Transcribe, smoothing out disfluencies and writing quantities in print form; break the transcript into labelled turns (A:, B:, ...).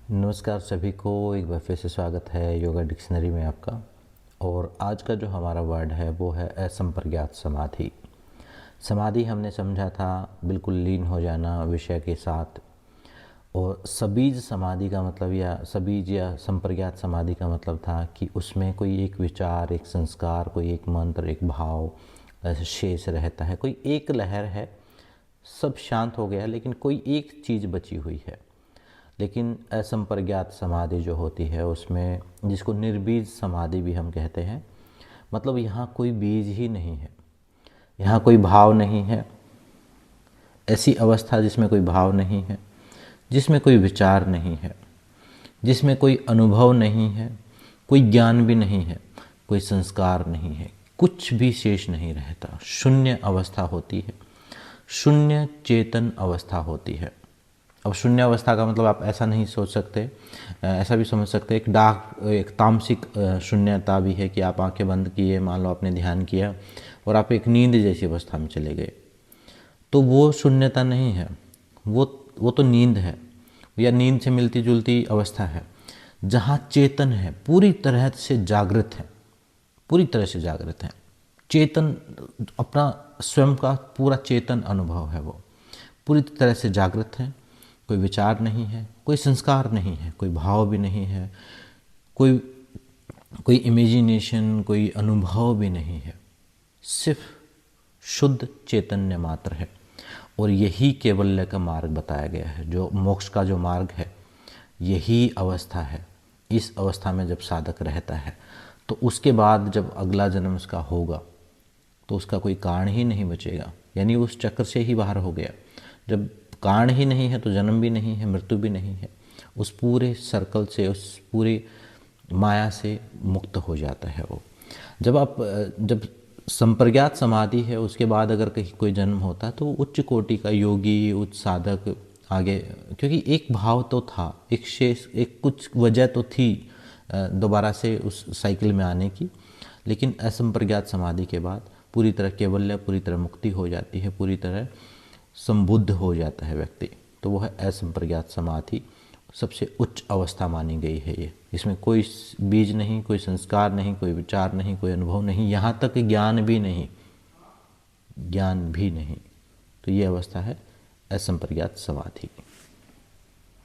A: नमस्कार सभी को, एक बार फिर से स्वागत है योगा डिक्शनरी में आपका। और आज का जो हमारा वर्ड है वो है असंप्रज्ञात समाधि। समाधि हमने समझा था बिल्कुल लीन हो जाना विषय के साथ, और सबीज समाधि का मतलब या सबीज या संप्रज्ञात समाधि का मतलब था कि उसमें कोई एक विचार, एक संस्कार, कोई एक मंत्र, एक भाव शेष रहता है। कोई एक लहर है, सब शांत हो गया लेकिन कोई एक चीज़ बची हुई है। लेकिन असंप्रज्ञात समाधि जो होती है उसमें, जिसको निर्बीज समाधि भी हम कहते हैं, मतलब यहाँ कोई बीज ही नहीं है, यहाँ कोई भाव नहीं है। ऐसी अवस्था जिसमें कोई भाव नहीं है, जिसमें कोई विचार नहीं है, जिसमें कोई अनुभव नहीं है, कोई ज्ञान भी नहीं है, कोई संस्कार नहीं है, कुछ भी शेष नहीं रहता। शून्य अवस्था होती है, शून्य चेतन अवस्था होती है। अब शून्य अवस्था का मतलब आप ऐसा नहीं सोच सकते, ऐसा भी समझ सकते, एक तामसिक शून्यता भी है कि आप आंखें बंद किए, मान लो आपने ध्यान किया और आप एक नींद जैसी अवस्था में चले गए, तो वो शून्यता नहीं है, वो तो नींद है, या नींद से मिलती जुलती अवस्था है, जहाँ चेतन है, पूरी तरह से जागृत है, पूरी तरह से जागृत है। चेतन, अपना स्वयं का पूरा चेतन अनुभव है, वो पूरी तरह से जागृत है। कोई विचार नहीं है, कोई संस्कार नहीं है, कोई भाव भी नहीं है, कोई कोई इमेजिनेशन, कोई अनुभव भी नहीं है, सिर्फ शुद्ध चैतन्य मात्र है। और यही कैवल्य का मार्ग बताया गया है, जो मोक्ष का जो मार्ग है, यही अवस्था है। इस अवस्था में जब साधक रहता है तो उसके बाद जब अगला जन्म उसका होगा तो उसका कोई कारण ही नहीं बचेगा, यानी उस चक्र से ही बाहर हो गया। जब कारण ही नहीं है तो जन्म भी नहीं है, मृत्यु भी नहीं है, उस पूरे सर्कल से, उस पूरे माया से मुक्त हो जाता है वो। जब संप्रज्ञात समाधि है, उसके बाद अगर कहीं कोई जन्म होता है तो उच्च कोटि का योगी, उच्च साधक आगे, क्योंकि एक भाव तो था, एक शेष, एक कुछ वजह तो थी दोबारा से उस साइकिल में आने की। लेकिन असंप्रज्ञात समाधि के बाद पूरी तरह कैवल्य, पूरी तरह मुक्ति हो जाती है, पूरी तरह संबुद्ध हो जाता है व्यक्ति। तो वह असंप्रज्ञात समाधि सबसे उच्च अवस्था मानी गई है ये। इसमें कोई बीज नहीं, कोई संस्कार नहीं, कोई विचार नहीं, कोई अनुभव नहीं, यहाँ तक ज्ञान भी नहीं, ज्ञान भी नहीं। तो ये अवस्था है असंप्रज्ञात समाधि।